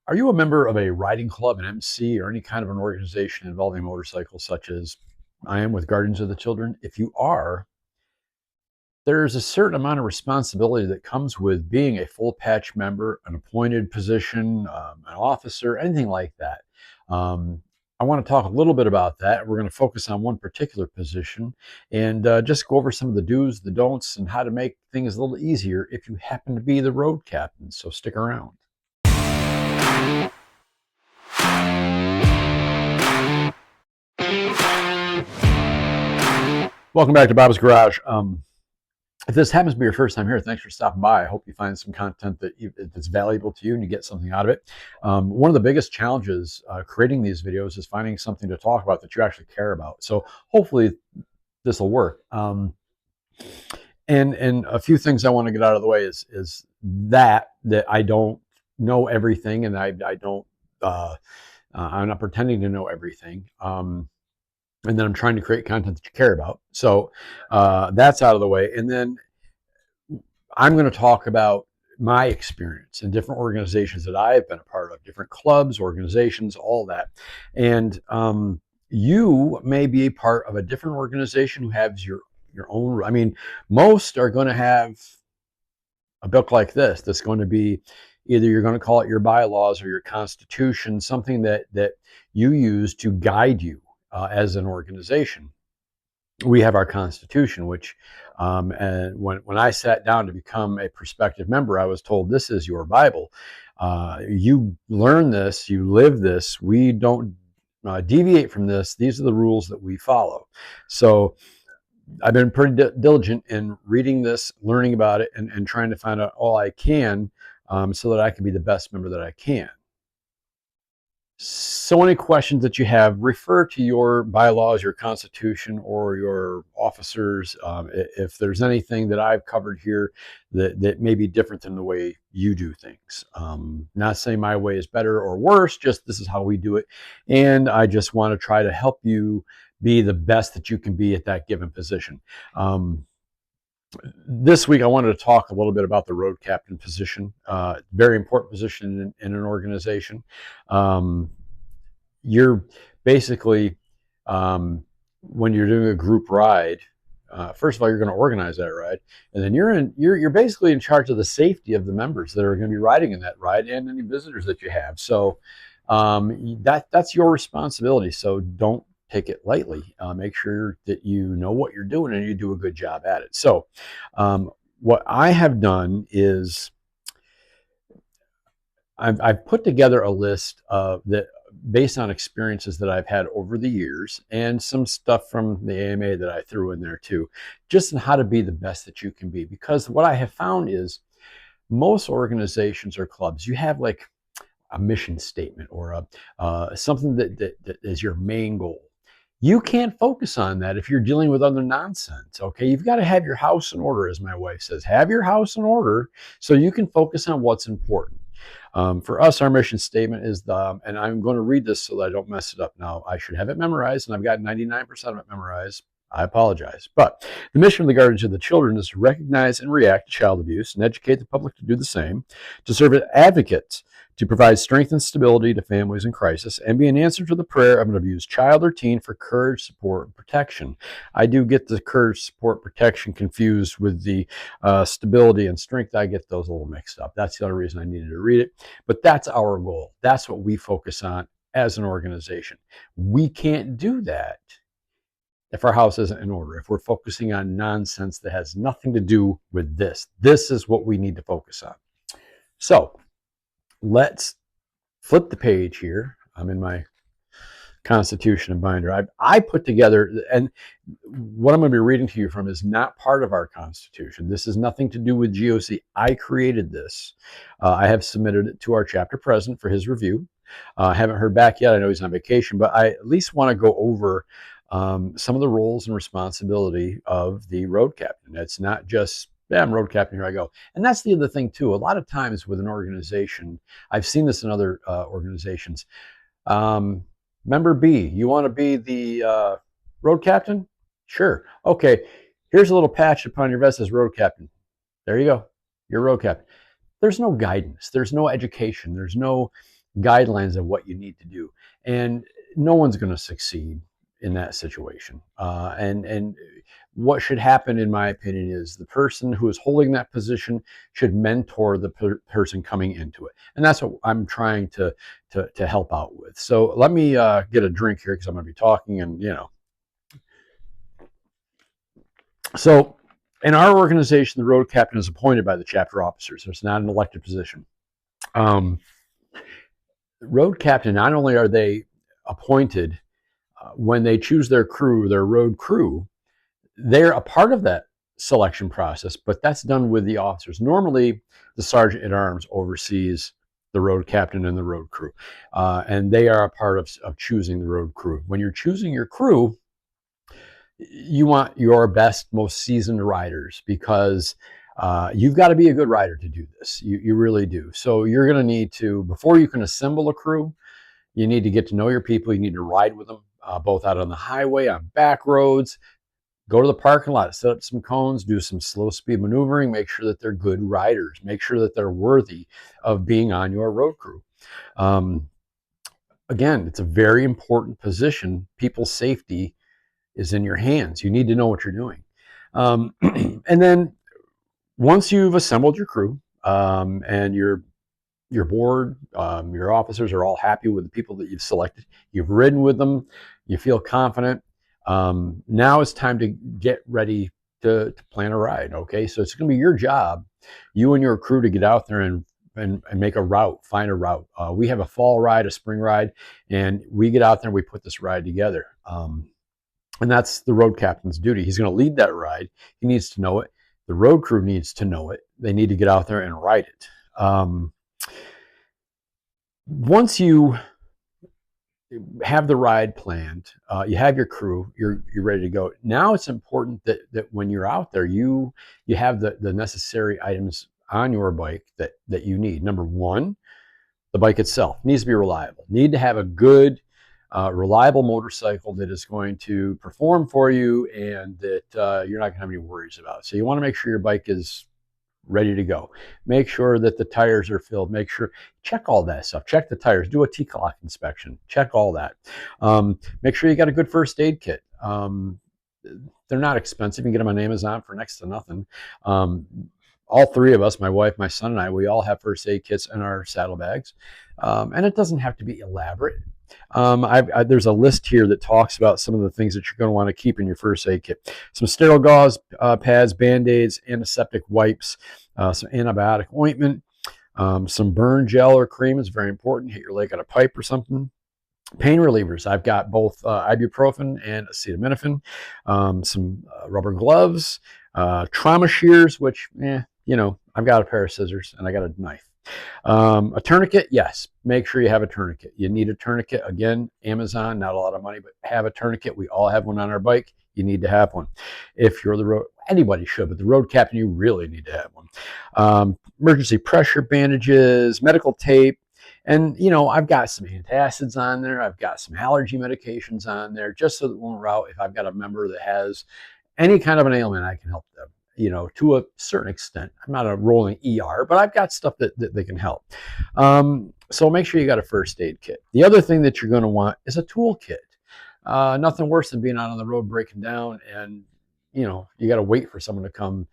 Are you a member of a riding club, an MC, or any kind of an organization involving motorcycles, such as I am with Guardians of the Children? If you are, there's a certain amount of responsibility that comes with being a full patch member, an appointed position, an officer, anything like that. Um, I want to talk a little bit about that. We're going to focus on one particular position and just go over some of the do's, the don'ts, and how to make things a little easier if you happen to be the road captain. So stick around. Welcome back to Bob's Garage. If this happens to be your first time here, thanks for stopping by. I hope you find some content that's valuable to you and you get something out of it. One of the biggest challenges creating these videos is finding something to talk about that you actually care about. So hopefully this will work. And a few things I want to get out of the way is that I don't know everything, and I don't I'm not pretending to know everything. And then I'm trying to create content that you care about. So that's out of the way. And then I'm going to talk about my experience in different organizations that I've been a part of, different clubs, organizations, all that. And you may be a part of a different organization who has your own. I mean, most are going to have a book like this that's going to be either you're going to call it your bylaws or your constitution, something that you use to guide you as an organization. We have our constitution, which and when I sat down to become a prospective member, I was told this is your Bible. You learn this, you live this. We don't deviate from this. These are the rules that we follow. So I've been pretty diligent in reading this, learning about it, and trying to find out all I can so that I can be the best member that I can. So any questions that you have, refer to your bylaws, your constitution, or your officers. If there's anything that I've covered here that may be different than the way you do things. Not saying my way is better or worse, just this is how we do it. And I just want to try to help you be the best that you can be at that given position. This week, I wanted to talk a little bit about the road captain position. Very important position in an organization. You're basically, when you're doing a group ride, first of all, you're going to organize that ride, and then you're basically in charge of the safety of the members that are going to be riding in that ride and any visitors that you have. So that's your responsibility. So don't take it lightly. Make sure that you know what you're doing and you do a good job at it. So what I have done is I've put together a list of that based on experiences that I've had over the years and some stuff from the AMA that I threw in there too, just on how to be the best that you can be. Because what I have found is most organizations or clubs, you have like a mission statement or something that is your main goal. You can't focus on that if you're dealing with other nonsense. Okay, you've got to have your house in order, as my wife says. Have your house in order so you can focus on what's important. For us, our mission statement is and I'm going to read this so that I don't mess it up. Now, I should have it memorized, and I've got 99% of it memorized. I apologize. But the mission of the Guardians of the Children is to recognize and react to child abuse and educate the public to do the same, to serve as advocates, to provide strength and stability to families in crisis, and be an answer to the prayer of an abused child or teen for courage, support, and protection. I do get the courage, support, protection confused with the stability and strength. I get those a little mixed up. That's the other reason I needed to read it. But that's our goal. That's what we focus on as an organization. We can't do that if our house isn't in order, if we're focusing on nonsense that has nothing to do with this. This is what we need to focus on. So let's flip the page here. I'm in my Constitution and binder. I put together, and what I'm going to be reading to you from is not part of our Constitution. This is nothing to do with GOC. I created this. I have submitted it to our chapter president for his review. I haven't heard back yet. I know he's on vacation, but I at least want to go over some of the roles and responsibility of the road captain. It's not just, yeah, I'm road captain, here I go. And that's the other thing too. A lot of times with an organization, I've seen this in other organizations. Member B, you want to be the road captain? Sure. Okay. Here's a little patch upon your vest as road captain. There you go. You're road captain. There's no guidance. There's no education. There's no guidelines of what you need to do. And no one's going to succeed in that situation. And what should happen, in my opinion, is the person who is holding that position should mentor the person coming into it, and that's what I'm trying to help out with. So let me get a drink here because I'm going to be talking, and So, in our organization, the road captain is appointed by the chapter officers. So it's not an elected position. Um, road captain, not only are they appointed when they choose their crew, their road crew, they're a part of that selection process, but that's done with the officers. Normally, the sergeant at arms oversees the road captain and the road crew, and they are a part of choosing the road crew. When you're choosing your crew, you want your best, most seasoned riders because you've got to be a good rider to do this. You really do. So you're going to need to, before you can assemble a crew, you need to get to know your people. You need to ride with them, both out on the highway, on back roads. Go to the parking lot, set up some cones, do some slow speed maneuvering, make sure that they're good riders, make sure that they're worthy of being on your road crew. Again, it's a very important position. People's safety is in your hands. You need to know what you're doing. And then once you've assembled your crew and your board, your officers are all happy with the people that you've selected, you've ridden with them, you feel confident. Now it's time to get ready to plan a ride. Okay, so it's going to be your job, you and your crew, to get out there and make a route, find a route. We have a fall ride, a spring ride, and we get out there and we put this ride together. And that's the road captain's duty. He's going to lead that ride. He needs to know it. The road crew needs to know it. They need to get out there and ride it. Once you have the ride planned, you have your crew, you're ready to go. Now it's important that when you're out there, you have the necessary items on your bike that you need. Number one, the bike itself needs to be reliable. Need to have a good, reliable motorcycle that is going to perform for you and that you're not going to have any worries about. So you want to make sure your bike is ready to go. Make sure that the tires are filled. Check all that stuff. Check the tires. Do a T-clock inspection. Check all that. Make sure you got a good first aid kit. They're not expensive. You can get them on Amazon for next to nothing. All three of us, my wife, my son, and I, we all have first aid kits in our saddlebags. And it doesn't have to be elaborate. There's a list here that talks about some of the things that you're going to want to keep in your first aid kit. Some sterile gauze, pads, Band-Aids, antiseptic wipes, some antibiotic ointment, some burn gel or cream is very important. Hit your leg on a pipe or something. Pain relievers. I've got both ibuprofen and acetaminophen, some rubber gloves, trauma shears, which, I've got a pair of scissors and I got a knife. A tourniquet, yes. Make sure you have a tourniquet. You need a tourniquet. Again, Amazon, not a lot of money, but have a tourniquet. We all have one on our bike. You need to have one. If you're the road, anybody should, but the road captain, you really need to have one. Emergency pressure bandages, medical tape. And, I've got some antacids on there. I've got some allergy medications on there, just so that when we're out, if I've got a member that has any kind of an ailment, I can help them, to a certain extent. I'm not a rolling ER, but I've got stuff that they can help. So make sure you got a first aid kit. The other thing that you're going to want is a tool kit. Nothing worse than being out on the road breaking down and, you got to wait for someone to come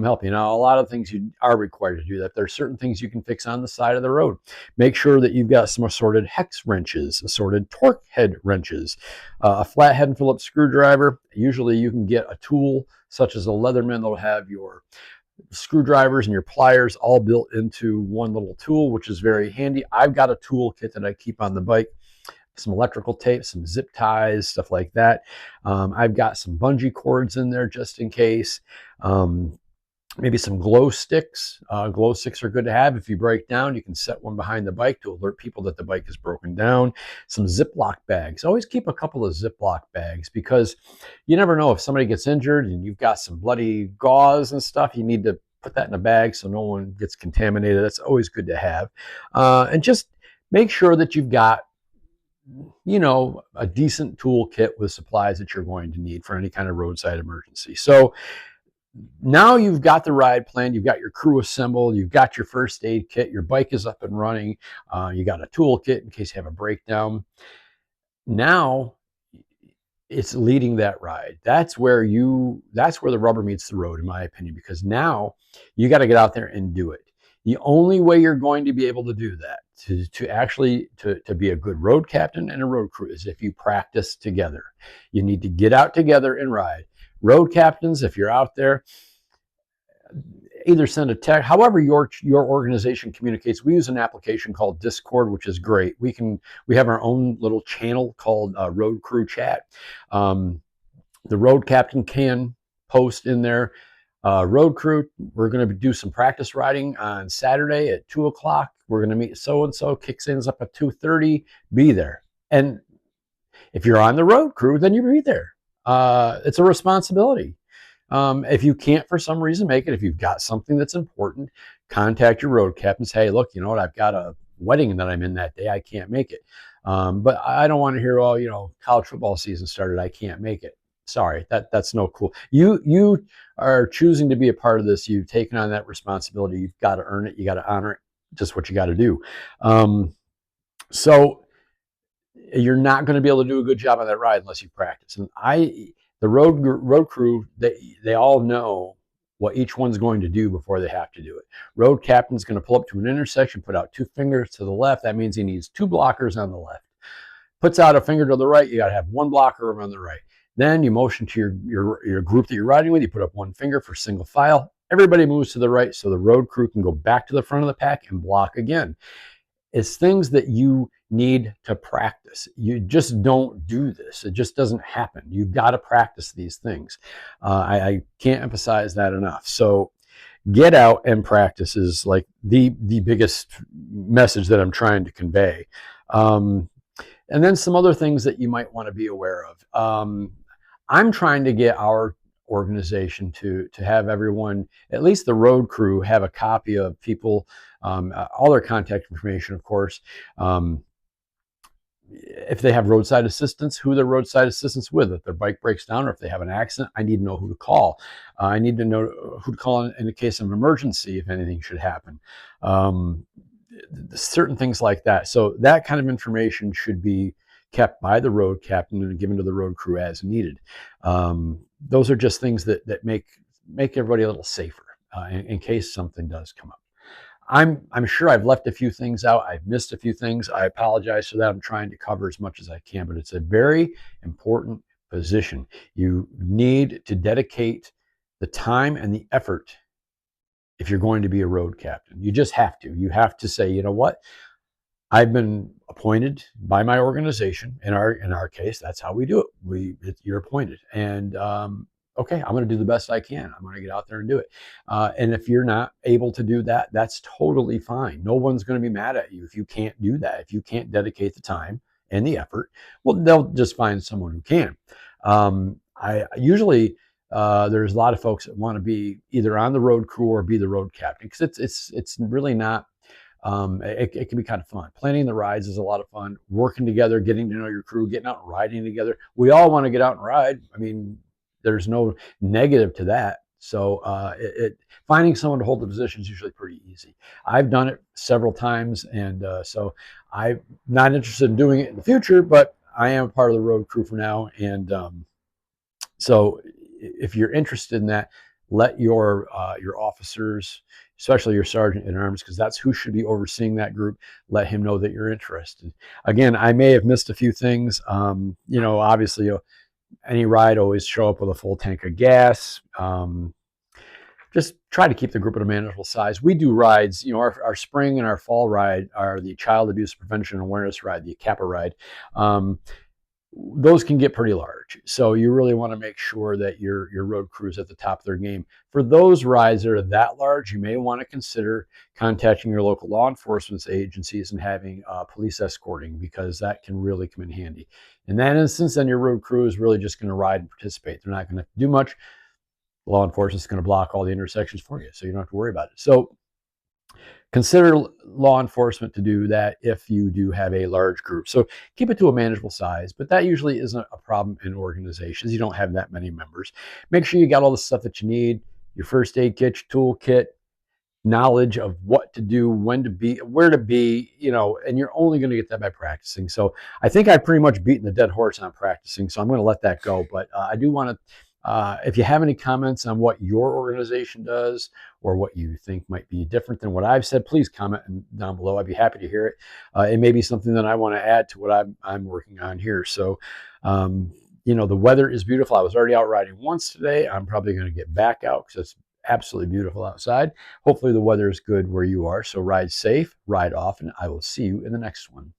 help you. Now, a lot of things you are required to do that. There are certain things you can fix on the side of the road. Make sure that you've got some assorted hex wrenches, assorted torque head wrenches, a flathead and Phillips screwdriver. Usually you can get a tool such as a Leatherman that'll have your screwdrivers and your pliers all built into one little tool, which is very handy. I've got a tool kit that I keep on the bike. Some electrical tape, some zip ties, stuff like that. I've got some bungee cords in there just in case. Maybe some glow sticks. Glow sticks are good to have. If you break down, you can set one behind the bike to alert people that the bike is broken down. Some Ziploc bags. Always keep a couple of Ziploc bags because you never know if somebody gets injured and you've got some bloody gauze and stuff. You need to put that in a bag so no one gets contaminated. That's always good to have. And just make sure that you've got a decent toolkit with supplies that you're going to need for any kind of roadside emergency. So Now you've got the ride plan, you've got your crew assembled, you've got your first aid kit, your bike is up and running, you got a toolkit in case you have a breakdown. Now it's leading that ride. That's where the rubber meets the road, in my opinion, because now you got to get out there and do it. The only way you're going to be able to do that, to actually to be a good road captain and a road crew, is if you practice together. You need to get out together and ride. Road captains, if you're out there, either send a text, however your organization communicates. We use an application called Discord, which is great. We have our own little channel called Road Crew Chat. The road captain can post in there, road crew, we're going to do some practice riding on Saturday at 2 o'clock. We're going to meet so and so. Kickstands up at 2:30. Be there. And if you're on the road crew, then you be there. It's a responsibility. If you can't for some reason make it, if you've got something that's important, contact your road captain. Say, hey, look, you know what? I've got a wedding that I'm in that day. I can't make it. But I don't want to hear, oh, college football season started. I can't make it. Sorry, that's no cool. You are choosing to be a part of this. You've taken on that responsibility. You've got to earn it. You got to honor it. Just what you got to do. So you're not going to be able to do a good job on that ride unless you practice. And the road crew, they all know what each one's going to do before they have to do it. Road captain's going to pull up to an intersection, put out 2 fingers to the left. That means he needs 2 blockers on the left. Puts out a finger to the right. You got to have 1 blocker on the right. Then you motion to your group that you're riding with. You put up 1 finger for single file. Everybody moves to the right so the road crew can go back to the front of the pack and block again. It's things that you need to practice. You just don't do this. It just doesn't happen. You've got to practice these things. I can't emphasize that enough. So get out and practice is like the biggest message that I'm trying to convey. And then some other things that you might want to be aware of. I'm trying to get our organization to have everyone, at least the road crew, have a copy of people, all their contact information, of course. If they have roadside assistance, who their roadside assistance with. If their bike breaks down or if they have an accident, I need to know who to call. I need to know who to call in the case of an emergency if anything should happen. Certain things like that. So that kind of information should be kept by the road captain and given to the road crew as needed. Those are just things that make everybody a little safer in case something does come up. I'm sure I've left a few things out. I've missed a few things. I apologize for that. I'm trying to cover as much as I can, but it's a very important position. You need to dedicate the time and the effort if you're going to be a road captain. You just have to. You have to say, you know what? I've been appointed by my organization. In our case, that's how we do it. You're appointed, and okay, I'm going to do the best I can. I'm going to get out there and do it. And if you're not able to do that, that's totally fine. No one's going to be mad at you if you can't do that. If you can't dedicate the time and the effort, well, they'll just find someone who can. I usually there's a lot of folks that want to be either on the road crew or be the road captain because it's really not. It can be kind of fun. Planning the rides is a lot of fun. Working together, getting to know your crew, getting out and riding together. We all want to get out and ride. I mean, there's no negative to that. So finding someone to hold the position is usually pretty easy. I've done it several times, and so I'm not interested in doing it in the future, but I am part of the road crew for now. And so if you're interested in that, let your officers, especially your sergeant at arms, because that's who should be overseeing that group, let him know that you're interested. Again, I may have missed a few things. Obviously, any ride always show up with a full tank of gas. Just try to keep the group at a manageable size. We do rides, our spring and our fall ride are the Child Abuse Prevention and Awareness ride, the CAPA ride. Those can get pretty large. So you really want to make sure that your road crew is at the top of their game. For those rides that are that large, you may want to consider contacting your local law enforcement agencies and having police escorting, because that can really come in handy. In that instance, then your road crew is really just going to ride and participate. They're not going to do much. Law enforcement is going to block all the intersections for you, so you don't have to worry about it. So consider law enforcement to do that if you do have a large group. So keep it to a manageable size, but that usually isn't a problem in organizations. You don't have that many members. Make sure you got all the stuff that you need. your first aid kit, your toolkit, knowledge of what to do, when to be, where to be, and you're only going to get that by practicing. So I think I've pretty much beaten the dead horse on practicing, so I'm going to let that go. But I do want to, if you have any comments on what your organization does or what you think might be different than what I've said, please comment down below. I'd be happy to hear it. It may be something that I want to add to what I'm working on here. So, the weather is beautiful. I was already out riding once today. I'm probably going to get back out because it's absolutely beautiful outside. Hopefully the weather is good where you are. So ride safe, ride often. I will see you in the next one.